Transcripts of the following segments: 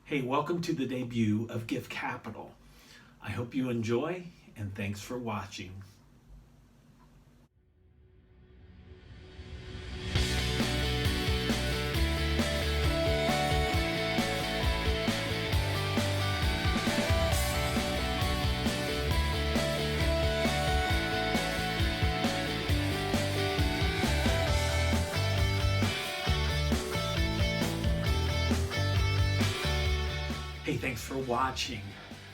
Hey, welcome to the debut of Gift Capital. I hope you enjoy and thanks for watching. Hey, thanks for watching.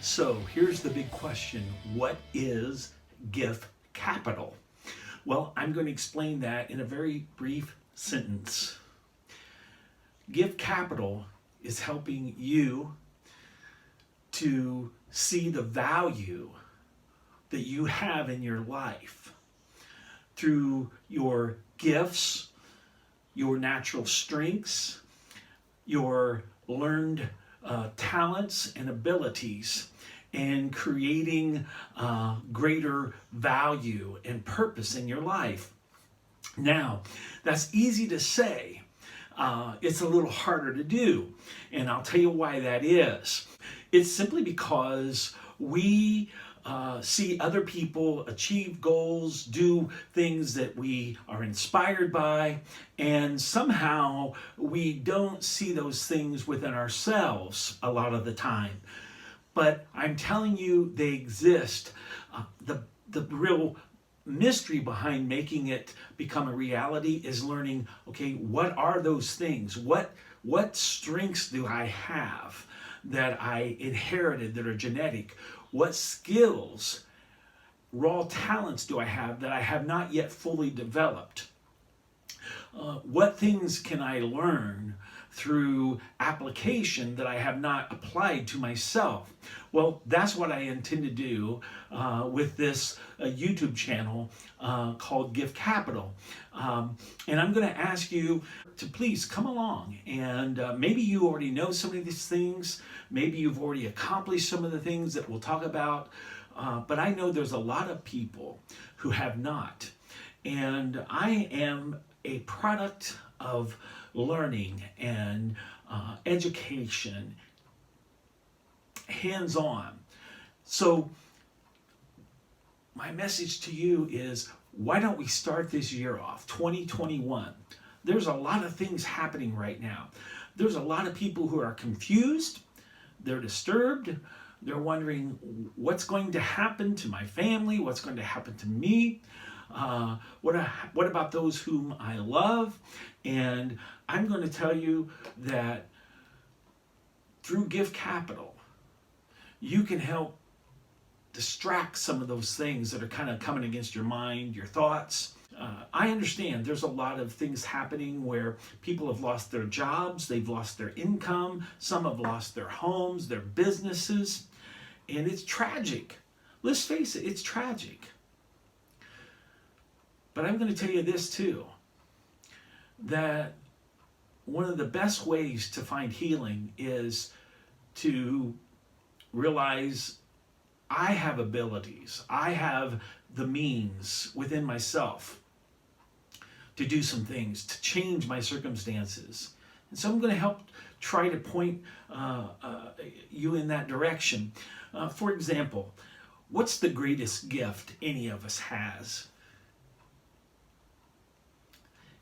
So here's the big question. What is Gift Capital? Well, I'm going to explain that in a very brief sentence. Gift Capital is helping you to see the value that you have in your life through your gifts, your natural strengths, your learned talents and abilities, and creating greater value and purpose in your life. Now, that's easy to say. It's a little harder to do, and I'll tell you why that is. It's simply because we see other people achieve goals, do things that we are inspired by, and somehow we don't see those things within ourselves a lot of the time. But I'm telling you, they exist. The real mystery behind making it become a reality is learning, okay, what are those things? What strengths do I have that I inherited that are genetic? What skills, raw talents do I have that I have not yet fully developed? What things can I learn through application that I have not applied to myself? Well, that's what I intend to do with this YouTube channel called Gift Capital. And I'm going to ask you to please come along, and maybe you already know some of these things. Maybe you've already accomplished some of the things that we'll talk about. But I know there's a lot of people who have not. And I am a product of learning and education, hands-on. So my message to you is, why don't we start this year off, 2021? There's a lot of things happening right now. There's a lot of people who are confused, they're disturbed, they're wondering what's going to happen to my family, what's going to happen to me. What about those whom I love? And I'm going to tell you that through Gift Capital, you can help distract some of those things that are kind of coming against your mind, your thoughts. I understand there's a lot of things happening where people have lost their jobs, they've lost their income, some have lost their homes, their businesses, and it's tragic. Let's face it, it's tragic. But I'm going to tell you this too, that one of the best ways to find healing is to realize I have abilities, I have the means within myself to do some things, to change my circumstances. And so I'm going to help try to point you in that direction. For example, what's the greatest gift any of us has?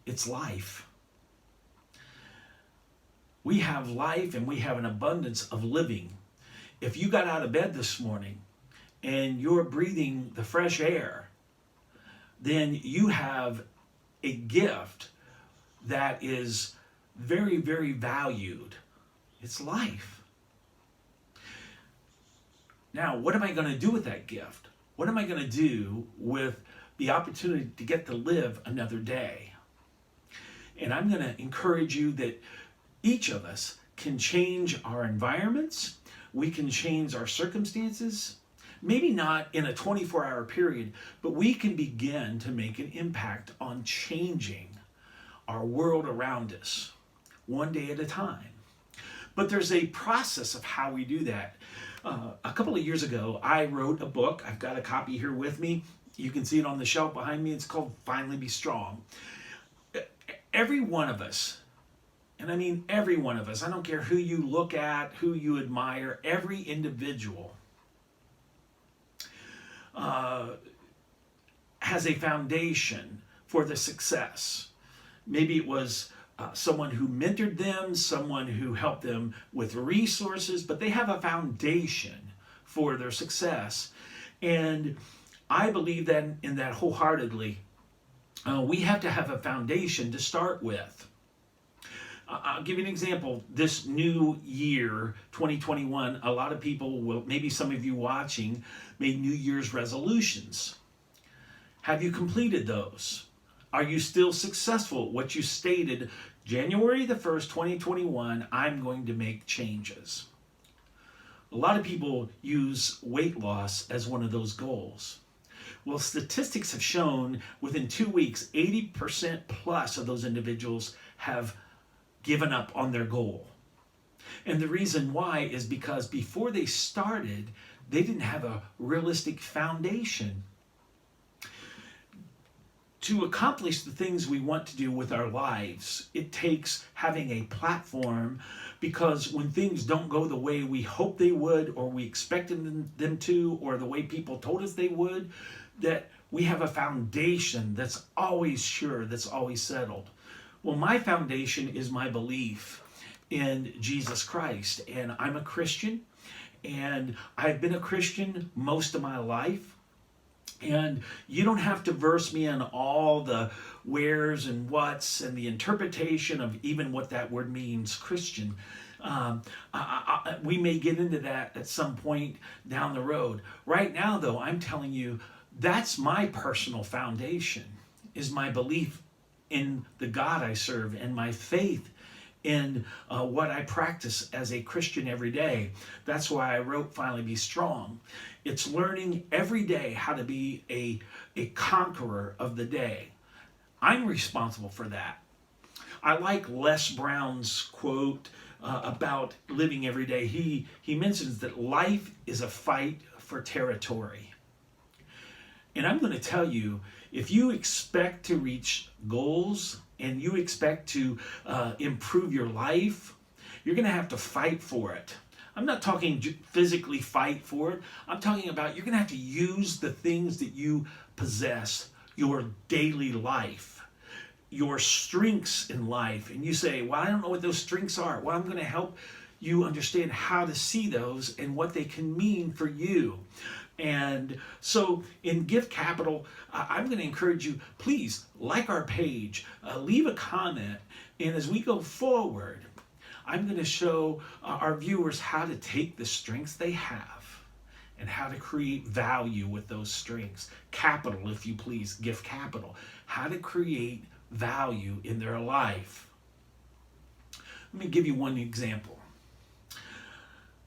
It's life. We have life and we have an abundance of living. If you got out of bed this morning and you're breathing the fresh air, then you have a gift that is very, very valued. It's life. Now, what am I going to do with that gift? What am I going to do with the opportunity to get to live another day? And I'm going to encourage you that each of us can change our environments. We can change our circumstances. Maybe not in a 24-hour period, but we can begin to make an impact on changing our world around us, one day at a time. But there's a process of how we do that. A couple of years ago, I wrote a book. I've got a copy here with me. You can see it on the shelf behind me. It's called Finally Be Strong. Every one of us And I mean every one of us, I don't care who you look at, who you admire, every individual has a foundation for the success. Maybe it was someone who mentored them, someone who helped them with resources, but they have a foundation for their success. And I believe that in that wholeheartedly. We have to have a foundation to start with. I'll give you an example. This new year, 2021, a lot of people will, maybe some of you watching, made New Year's resolutions. Have you completed those? Are you still successful? What you stated, January the 1st, 2021, I'm going to make changes. A lot of people use weight loss as one of those goals. Well, statistics have shown within 2 weeks, 80% plus of those individuals have given up on their goal. And the reason why is because before they started, they didn't have a realistic foundation. To accomplish the things we want to do with our lives, it takes having a platform, because when things don't go the way we hope they would, or we expected them to, or the way people told us they would, that we have a foundation that's always sure, that's always settled. Well, my foundation is my belief in Jesus Christ, and I'm a Christian, and I've been a Christian most of my life. And you don't have to verse me on all the wheres and whats and the interpretation of even what that word means, Christian. We may get into that at some point down the road. Right now, though, I'm telling you, that's my personal foundation, is my belief in the God I serve and my faith in what I practice as a Christian every day. That's why I wrote Finally Be Strong. It's learning every day how to be a conqueror of the day. I'm responsible for that. I like Les Brown's quote about living every day. He mentions that life is a fight for territory. And I'm going to tell you, if you expect to reach goals and you expect to improve your life, you're going to have to fight for it. I'm not talking physically fight for it. I'm talking about you're going to have to use the things that you possess, your daily life, your strengths in life. And you say, well, I don't know what those strengths are. Well, I'm going to help you understand how to see those and what they can mean for you. And so in Gift Capital, I'm going to encourage you, please like our page, leave a comment, and as we go forward, I'm going to show our viewers how to take the strengths they have and how to create value with those strengths. Capital, if you please, Gift Capital. How to create value in their life. Let me give you one example.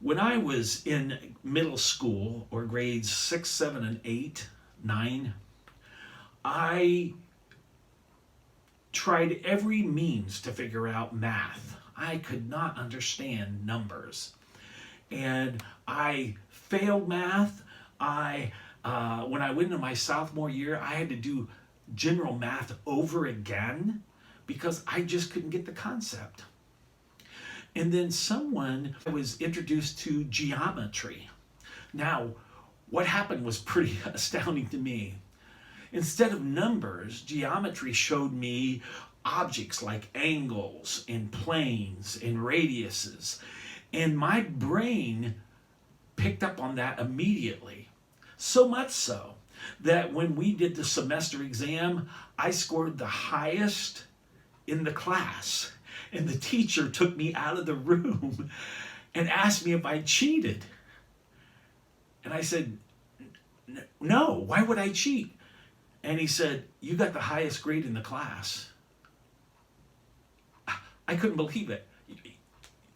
When I was in middle school, or grades 6, 7, and 8, 9, I tried every means to figure out math. I could not understand numbers. And I failed math. When I went into my sophomore year, I had to do general math over again because I just couldn't get the concept. And then I was introduced to geometry. Now, what happened was pretty astounding to me. Instead of numbers, geometry showed me objects like angles and planes and radiuses. And my brain picked up on that immediately. So much so that when we did the semester exam, I scored the highest in the class. And the teacher took me out of the room and asked me if I cheated. And I said, no, why would I cheat? And he said, you got the highest grade in the class. I couldn't believe it.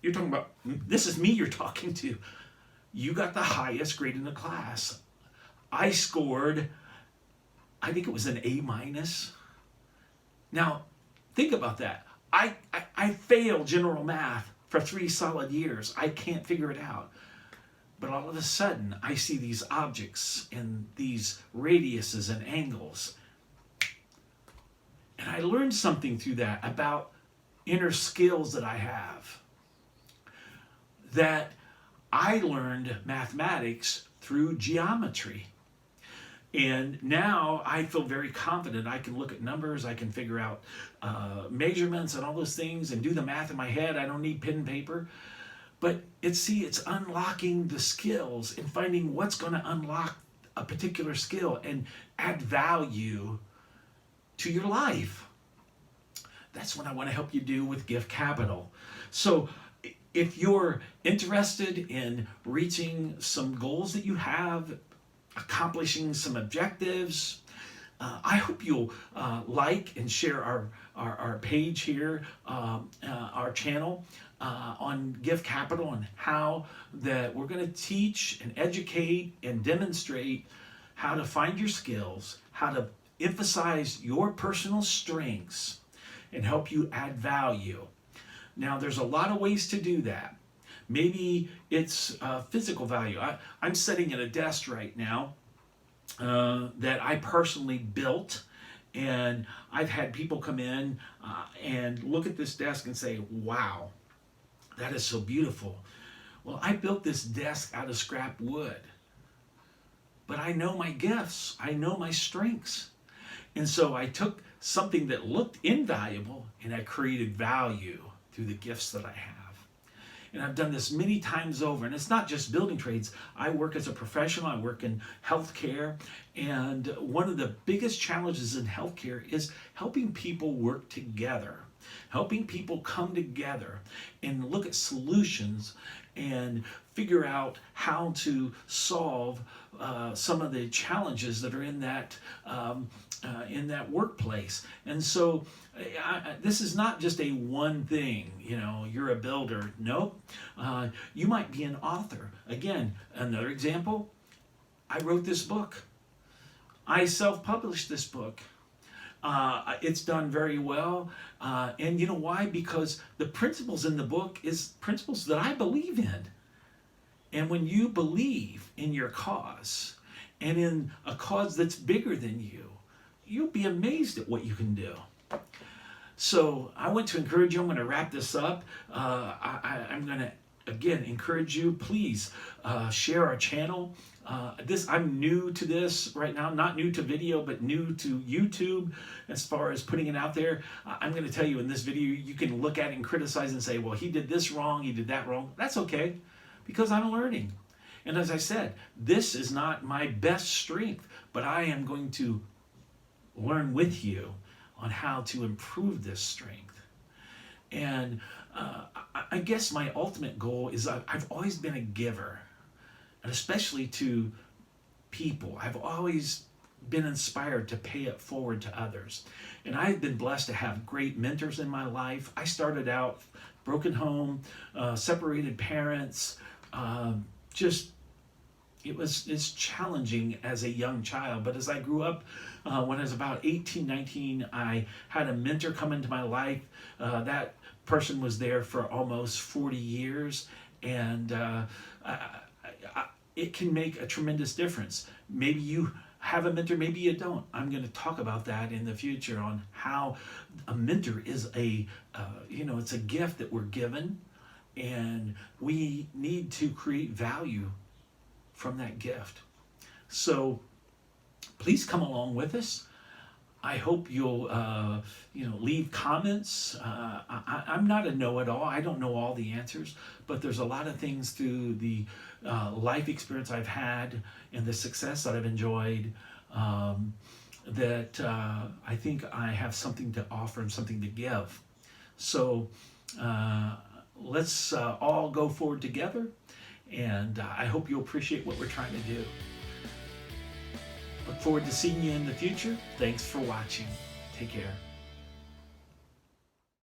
You're talking about, this is me you're talking to. You got the highest grade in the class. I scored, I think it was an A-. Now, think about that. I failed general math for 3 solid years. I can't figure it out. But all of a sudden, I see these objects and these radiuses and angles. And I learned something through that about inner skills that I have, that I learned mathematics through geometry. And now I feel very confident. I can look at numbers, I can figure out measurements and all those things and do the math in my head. I don't need pen and paper. But it's unlocking the skills and finding what's going to unlock a particular skill and add value to your life. That's what I want to help you do with Gift Capital. So if you're interested in reaching some goals that you have, accomplishing some objectives, I hope you'll like and share our page here, our channel on Gift Capital, and how that we're going to teach and educate and demonstrate how to find your skills, how to emphasize your personal strengths, and help you add value. Now, there's a lot of ways to do that. Maybe it's physical value. I'm sitting at a desk right now that I personally built, and I've had people come in and look at this desk and say, wow, that is so beautiful. Well, I built this desk out of scrap wood, but I know my gifts, I know my strengths. And so I took something that looked invaluable and I created value through the gifts that I have. And I've done this many times over. And it's not just building trades. I work as a professional. I work in healthcare. And one of the biggest challenges in healthcare is helping people work together, helping people come together and look at solutions and figure out how to solve some of the challenges that are in that workplace. And so this is not just a one thing, you're a builder. Nope. You might be an author. Again, another example, I wrote this book. I self-published this book. It's done very well. And you know why? Because the principles in the book is principles that I believe in. And when you believe in your cause and in a cause that's bigger than you, you'll be amazed at what you can do. So I want to encourage you. I'm going to wrap this up. I'm going to, again, encourage you. Please share our channel. I'm new to this right now, not new to video, but new to YouTube as far as putting it out there. I'm going to tell you in this video, you can look at it and criticize and say, well, he did this wrong, he did that wrong. That's okay, because I'm learning. And as I said, this is not my best strength, but I am going to learn with you on how to improve this strength. And I guess my ultimate goal is I've always been a giver, and especially to people. I've always been inspired to pay it forward to others. And I've been blessed to have great mentors in my life. I started out broken home, separated parents, it's challenging as a young child. But as I grew up, when I was about 18, 19, I had a mentor come into my life. That person was there for almost 40 years. And it can make a tremendous difference. Maybe you have a mentor, maybe you don't. I'm going to talk about that in the future on how a mentor is it's a gift that we're given, and we need to create value from that gift. So please come along with us. I hope you'll leave comments. I'm not a know-it-all. I don't know all the answers, but there's a lot of things through the life experience I've had and the success that I've enjoyed that I think I have something to offer and something to give. So let's all go forward together, and I hope you'll appreciate what we're trying to do. Look forward to seeing you in the future. Thanks for watching. Take care.